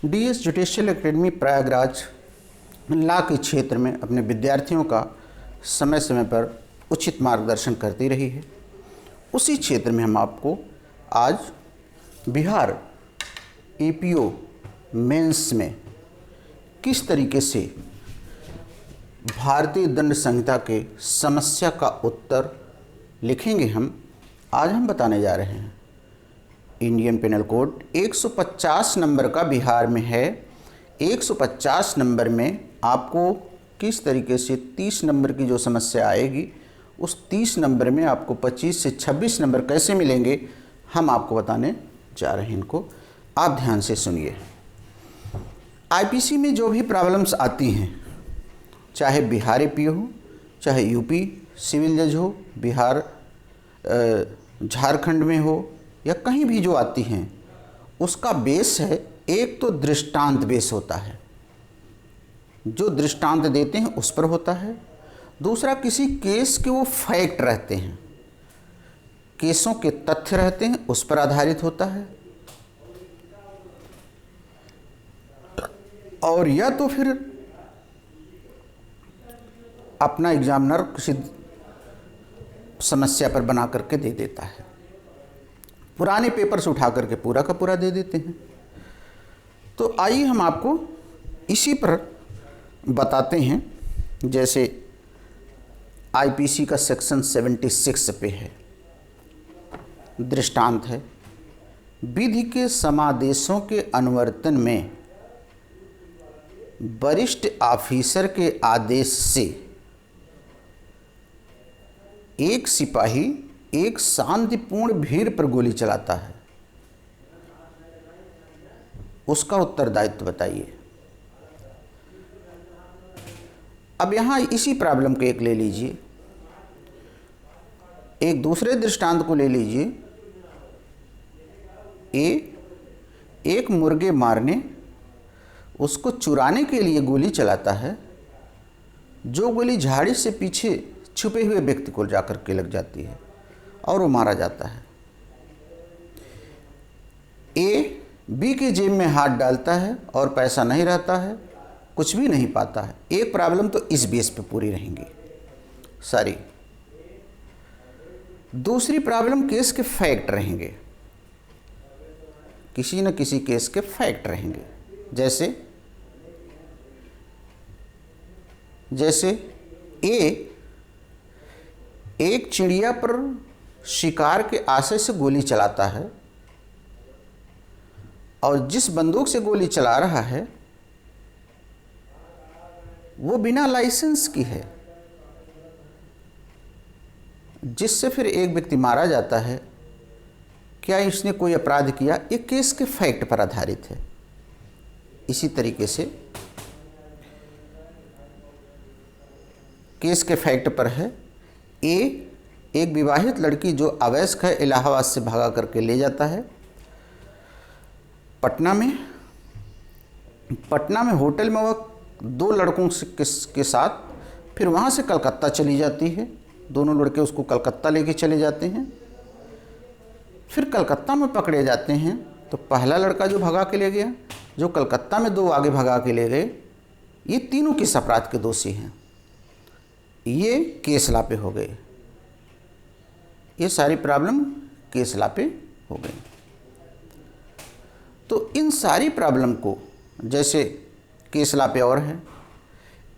DS judicial academy Prayagraj law के क्षेत्र में अपने विद्यार्थियों का समय समय पर उचित मार्गदर्शन करती रही है। उसी क्षेत्र में हम आपको आज बिहार एपीओ मेंस में किस तरीके से भारतीय दंड संहिता के समस्या का उत्तर लिखेंगे आज हम बताने जा रहे हैं। इंडियन पेनल कोड 150 नंबर का बिहार में है। 150 नंबर में आपको किस तरीके से 30 नंबर की जो समस्या आएगी उस 30 नंबर में आपको 25 से 26 नंबर कैसे मिलेंगे हम आपको बताने जा रहे हैं। इनको आप ध्यान से सुनिए। आईपीसी में जो भी प्रॉब्लम्स आती हैं, चाहे बिहार एपीओ हो, चाहे यूपी सिविल जज हो, बिहार झारखंड में हो या कहीं भी जो आती हैं, उसका बेस है, एक तो दृष्टांत बेस होता है, जो दृष्टांत देते हैं उस पर होता है। दूसरा किसी केस के वो फैक्ट रहते हैं, केसों के तथ्य रहते हैं, उस पर आधारित होता है। और या तो फिर अपना एग्जामिनर किसी समस्या पर बना करके दे देता है, पुराने पेपर से उठा करके पूरा का पूरा दे देते हैं। तो आइए हम आपको इसी पर बताते हैं। जैसे आईपीसी का सेक्शन 76 पे है, दृष्टांत है, विधि के समादेशों के अनुवर्तन में वरिष्ठ ऑफिसर के आदेश से एक सिपाही एक शांतिपूर्ण भीड़ पर गोली चलाता है, उसका उत्तरदायित्व बताइए। अब यहां इसी प्रॉब्लम को एक ले लीजिए, एक दूसरे दृष्टांत को ले लीजिए। एक मुर्गे मारने उसको चुराने के लिए गोली चलाता है, जो गोली झाड़ी से पीछे छुपे हुए व्यक्ति को जाकर के लग जाती है और वो मारा जाता है। ए बी के जेब में हाथ डालता है और पैसा नहीं रहता है, कुछ भी नहीं पाता है। एक प्रॉब्लम तो इस बेस पे पूरी रहेंगी सारी। दूसरी प्रॉब्लम केस के फैक्ट रहेंगे, किसी न किसी केस के फैक्ट रहेंगे। जैसे एक चिड़िया पर शिकार के आशय से गोली चलाता है और जिस बंदूक से गोली चला रहा है वो बिना लाइसेंस की है, जिससे फिर एक व्यक्ति मारा जाता है। क्या इसने कोई अपराध किया? एक केस के फैक्ट पर आधारित है। इसी तरीके से केस के फैक्ट पर है। एक विवाहित लड़की जो अवयस्क है इलाहाबाद से भागा करके ले जाता है पटना में होटल में वह 2 लड़कों के साथ फिर वहाँ से कलकत्ता चली जाती है। दोनों लड़के उसको कलकत्ता लेके चले जाते हैं। फिर कलकत्ता में पकड़े जाते हैं तो पहला लड़का जो भगा के ले गया, जो कलकत्ता में 2 आगे भगा के ले गए, ये तीनों किस अपराध के दोषी हैं? ये केस लॉ पे हो गए। ये सारी प्रॉब्लम केस लॉ पे हो गई। तो इन सारी प्रॉब्लम को, जैसे केस लॉ पे और है,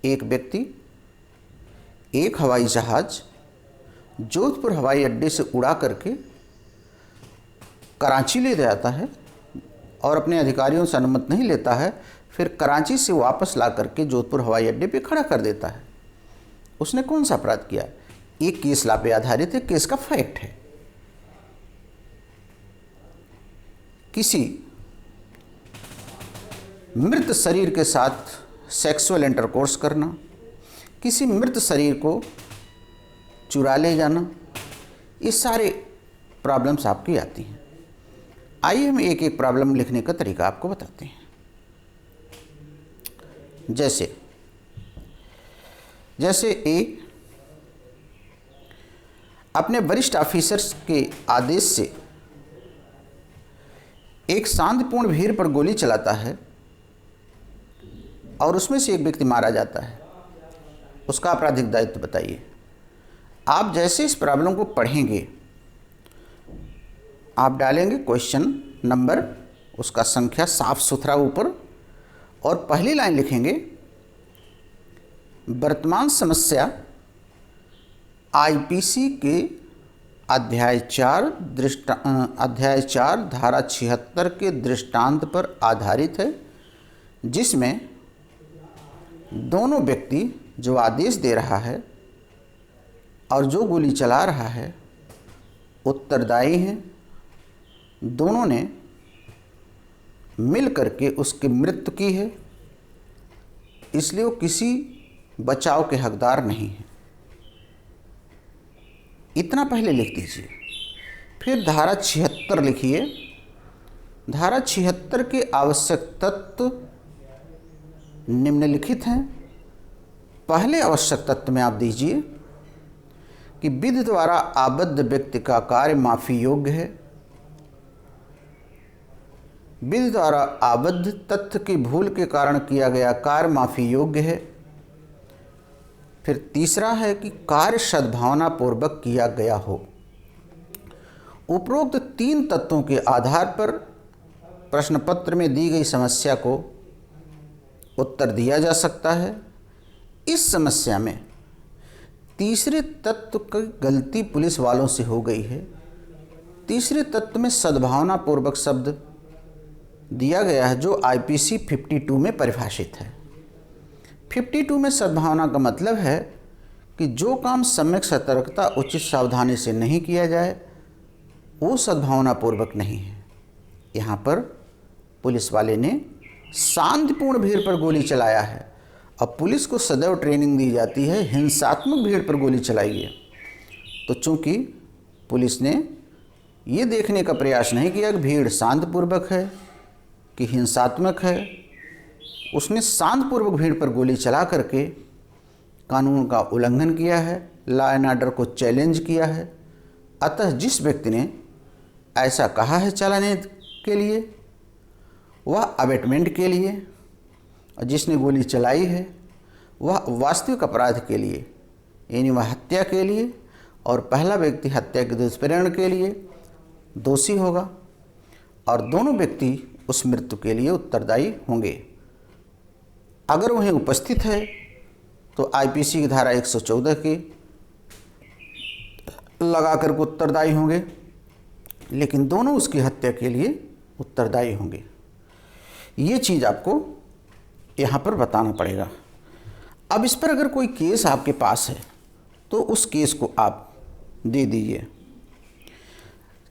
एक व्यक्ति एक हवाई जहाज जोधपुर हवाई अड्डे से उड़ा करके कराची ले जाता है और अपने अधिकारियों से अनुमति नहीं लेता है, फिर कराची से वापस ला करके जोधपुर हवाई अड्डे पे खड़ा कर देता है। उसने कौन सा अपराध किया? एक केस लॉ पे आधारित है, केस का फैक्ट है। किसी मृत शरीर के साथ सेक्सुअल इंटरकोर्स करना, किसी मृत शरीर को चुरा ले जाना, ये सारे प्रॉब्लम्स आपकी आती हैं। आइए हम एक एक प्रॉब्लम लिखने का तरीका आपको बताते हैं। जैसे ए अपने वरिष्ठ ऑफिसर्स के आदेश से एक शांतिपूर्ण भीड़ पर गोली चलाता है और उसमें से एक व्यक्ति मारा जाता है, उसका आपराधिक दायित्व बताइए। आप जैसे इस प्रॉब्लम को पढ़ेंगे, आप डालेंगे क्वेश्चन नंबर, उसका संख्या साफ सुथरा ऊपर, और पहली लाइन लिखेंगे वर्तमान समस्या आईपीसी के अध्याय 4 धारा 76 के दृष्टांत पर आधारित है, जिसमें दोनों व्यक्ति जो आदेश दे रहा है और जो गोली चला रहा है उत्तरदायी हैं। दोनों ने मिल करके उसकी मृत्यु की है, इसलिए वो किसी बचाव के हकदार नहीं है। इतना पहले लिख दीजिए। फिर धारा 76 लिखिए। धारा 76 के आवश्यक तत्व निम्नलिखित हैं। पहले आवश्यक तत्व में आप दीजिए कि विधि द्वारा आबद्ध व्यक्ति का कार्य माफी योग्य है। विधि द्वारा आबद्ध तथ्य की भूल के कारण किया गया कार्य माफी योग्य है। फिर तीसरा है कि कार्य सद्भावना पूर्वक किया गया हो। उपरोक्त 3 तत्वों के आधार पर प्रश्न पत्र में दी गई समस्या को उत्तर दिया जा सकता है। इस समस्या में तीसरे तत्व की गलती पुलिस वालों से हो गई है। तीसरे तत्व में सद्भावना पूर्वक शब्द दिया गया है, जो आईपीसी 52 में परिभाषित है। 52 में सद्भावना का मतलब है कि जो काम सम्यक सतर्कता उचित सावधानी से नहीं किया जाए वो सद्भावना पूर्वक नहीं है। यहाँ पर पुलिस वाले ने शांतिपूर्ण भीड़ पर गोली चलाया है। अब पुलिस को सदैव ट्रेनिंग दी जाती है हिंसात्मक भीड़ पर गोली चलाइए। तो चूंकि पुलिस ने ये देखने का प्रयास नहीं किया कि भीड़ शांतिपूर्वक है कि हिंसात्मक है, उसने शांतिपूर्वक भीड़ पर गोली चला करके कानून का उल्लंघन किया है, लॉ एंड ऑर्डर को चैलेंज किया है। अतः जिस व्यक्ति ने ऐसा कहा है चलाने के लिए, वह अबेटमेंट के लिए, और जिसने गोली चलाई है वह वास्तविक अपराध के लिए, यानी वह हत्या के लिए, और पहला व्यक्ति हत्या के दुष्प्रेरण के लिए दोषी होगा, और दोनों व्यक्ति उस मृत्यु के लिए उत्तरदायी होंगे। अगर वहीं उपस्थित है तो आईपीसी की धारा 114 के लगा कर के उत्तरदायी होंगे, लेकिन दोनों उसकी हत्या के लिए उत्तरदायी होंगे। ये चीज़ आपको यहाँ पर बताना पड़ेगा। अब इस पर अगर कोई केस आपके पास है तो उस केस को आप दे दीजिए।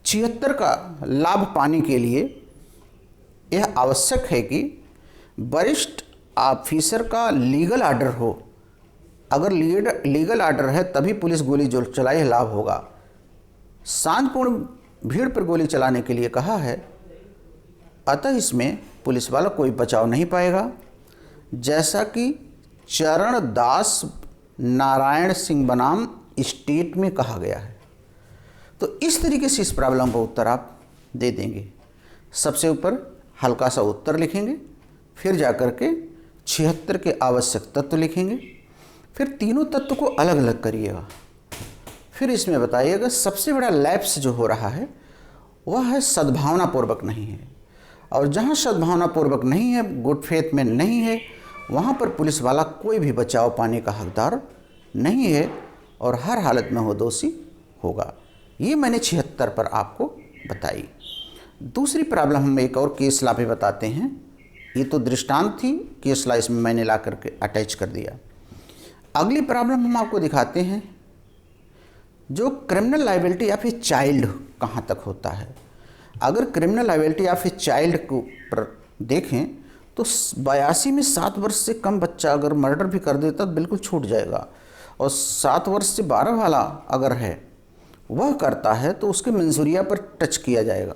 76 का लाभ पाने के लिए यह आवश्यक है कि वरिष्ठ ऑफिसर का लीगल ऑर्डर हो। अगर लीगल ऑर्डर है तभी पुलिस गोली जो चलाई लाभ होगा। शांतिपूर्ण भीड़ पर गोली चलाने के लिए कहा है, अतः इसमें पुलिस वाला कोई बचाव नहीं पाएगा, जैसा कि चरण दास नारायण सिंह बनाम स्टेट में कहा गया है। तो इस तरीके से इस प्रॉब्लम का उत्तर आप दे देंगे। सबसे ऊपर हल्का सा उत्तर लिखेंगे, फिर जाकर के 76 के आवश्यक तत्व लिखेंगे, फिर तीनों तत्व को अलग अलग करिएगा। फिर इसमें बताइएगा सबसे बड़ा लैप्स जो हो रहा है वह है सद्भावना पूर्वक नहीं है, और जहाँ सद्भावना पूर्वक नहीं है, गुड फेथ में नहीं है, वहाँ पर पुलिस वाला कोई भी बचाव पाने का हकदार नहीं है और हर हालत में वो दोषी होगा। ये मैंने 76 पर आपको बताई। दूसरी प्रॉब्लम हम एक और केस ला पे बताते हैं। ये तो दृष्टांत थी, केस ला इसमें मैंने ला करके अटैच कर दिया। अगली प्रॉब्लम हम आपको दिखाते हैं जो क्रिमिनल लायबिलिटी या फिर चाइल्ड कहाँ तक होता है। अगर क्रिमिनल लायबिलिटी या फिर चाइल्ड को देखें तो 82 में 7 वर्ष से कम बच्चा अगर मर्डर भी कर देता तो बिल्कुल छूट जाएगा, और 7 वर्ष से 12 वाला अगर है वह करता है तो उसके मंजूरिया पर टच किया जाएगा।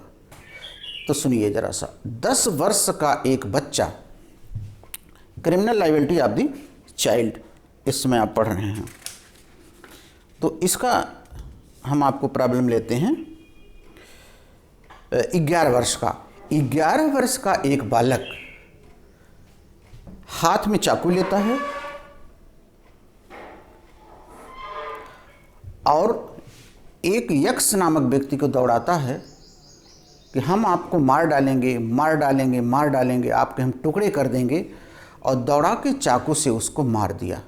तो सुनिए ज़रा सा, 10 वर्ष का एक बच्चा, criminal liability of the child, इसमें आप पढ़ रहे हैं। तो इसका हम आपको प्रॉब्लम लेते हैं 11 वर्ष का। 11 वर्ष का एक बालक हाथ में चाकू लेता है और एक यक्ष नामक व्यक्ति को दौड़ाता है कि हम आपको मार डालेंगे, मार डालेंगे, मार डालेंगे, आपके हम टुकड़े कर देंगे, और दौड़ा के चाकू से उसको मार दिया।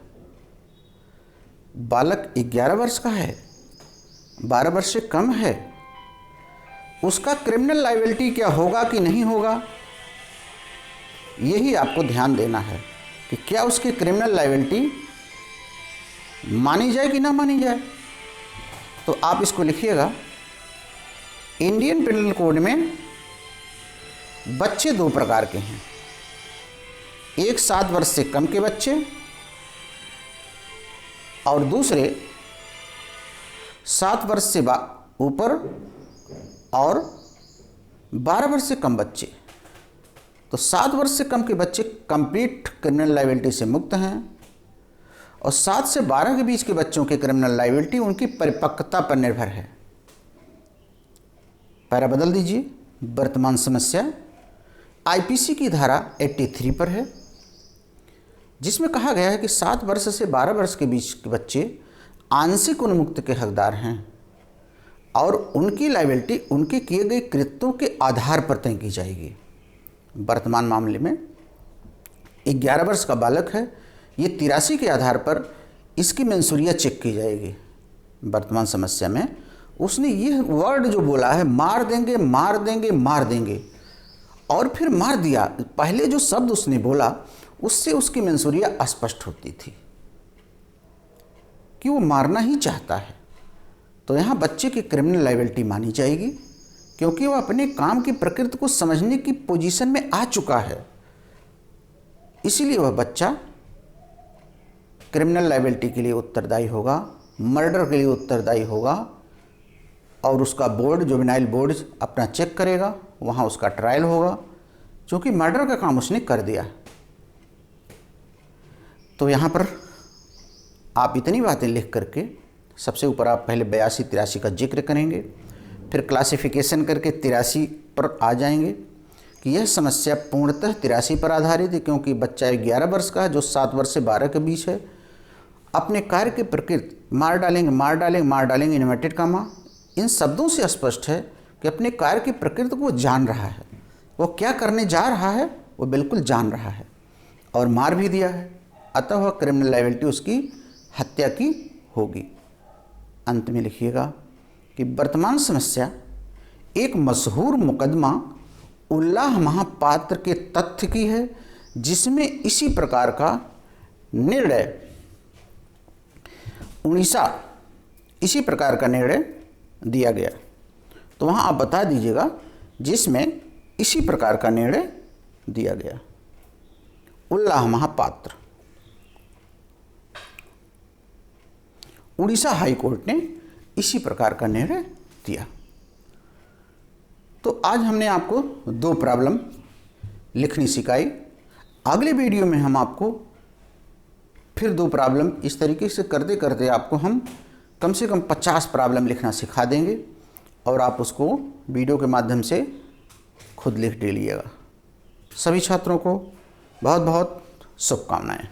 बालक 11 वर्ष का है, 12 वर्ष से कम है, उसका क्रिमिनल लायबिलिटी क्या होगा कि नहीं होगा, यही आपको ध्यान देना है कि क्या उसकी क्रिमिनल लायबिलिटी मानी जाए कि ना मानी जाए। तो आप इसको लिखिएगा, इंडियन पिनल कोड में बच्चे 2 प्रकार के हैं, एक 7 वर्ष से कम के बच्चे और दूसरे 7 वर्ष से ऊपर और 12 वर्ष से कम बच्चे। तो 7 वर्ष से कम के बच्चे कंप्लीट क्रिमिनल लायबिलिटी से मुक्त हैं और 7 से 12 के बीच के बच्चों की क्रिमिनल लायबिलिटी उनकी परिपक्वता पर निर्भर है। पैरा बदल दीजिए। वर्तमान समस्या आईपीसी की धारा 83 पर है, जिसमें कहा गया है कि 7 वर्ष से 12 वर्ष के बीच के बच्चे आंशिक उन्मुक्त के हकदार हैं और उनकी लायबिलिटी उनके किए गए कृत्यों के आधार पर तय की जाएगी। वर्तमान मामले में 11 वर्ष का बालक है, ये 83 के आधार पर इसकी मंसूरिया चेक की जाएगी। वर्तमान समस्या में उसने ये वर्ड जो बोला है, मार देंगे, मार देंगे, मार देंगे, और फिर मार दिया, पहले जो शब्द उसने बोला उससे उसकी मंसूरिया स्पष्ट होती थी कि वो मारना ही चाहता है। तो यहाँ बच्चे की क्रिमिनल लायबिलिटी मानी जाएगी क्योंकि वो अपने काम की प्रकृति को समझने की पोजीशन में आ चुका है, इसीलिए वह बच्चा क्रिमिनल लायबिलिटी के लिए उत्तरदायी होगा, मर्डर के लिए उत्तरदायी होगा, और उसका बोर्ड, जुवेनाइल बोर्ड अपना चेक करेगा, वहाँ उसका ट्रायल होगा, क्योंकि मर्डर का काम उसने कर दिया। तो यहाँ पर आप इतनी बातें लिख करके सबसे ऊपर आप पहले 82-83 का जिक्र करेंगे, फिर क्लासिफिकेशन करके 83 पर आ जाएंगे कि यह समस्या पूर्णतः 83 पर आधारित है, क्योंकि बच्चा 11 वर्ष का है जो 7 वर्ष से 12 के बीच है, अपने कार्य की प्रकृति मार डालेंगे, मार डालेंगे, मार डालेंगे, इन्वर्टेड कामा, इन शब्दों से स्पष्ट है कि अपने कार्य की प्रकृति को जान रहा है, वो क्या करने जा रहा है वो बिल्कुल जान रहा है और मार भी दिया है, अतः वह क्रिमिनल लायबिलिटी उसकी हत्या की होगी। अंत में लिखिएगा कि वर्तमान समस्या एक मशहूर मुकदमा उल्लाह महापात्र के तथ्य की है, जिसमें इसी प्रकार का निर्णय इसी प्रकार का निर्णय दिया गया। तो वहाँ आप बता दीजिएगा जिसमें इसी प्रकार का निर्णय दिया गया। उल्लाह महापात्र, उड़ीसा हाई कोर्ट ने इसी प्रकार का निर्णय दिया। तो आज हमने आपको 2 प्रॉब्लम लिखनी सिखाई। अगले वीडियो में हम आपको फिर 2 प्रॉब्लम इस तरीके से करते करते आपको हम कम से कम 50 प्रॉब्लम लिखना सिखा देंगे और आप उसको वीडियो के माध्यम से खुद लिख लीजिएगा। सभी छात्रों को बहुत बहुत शुभकामनाएं।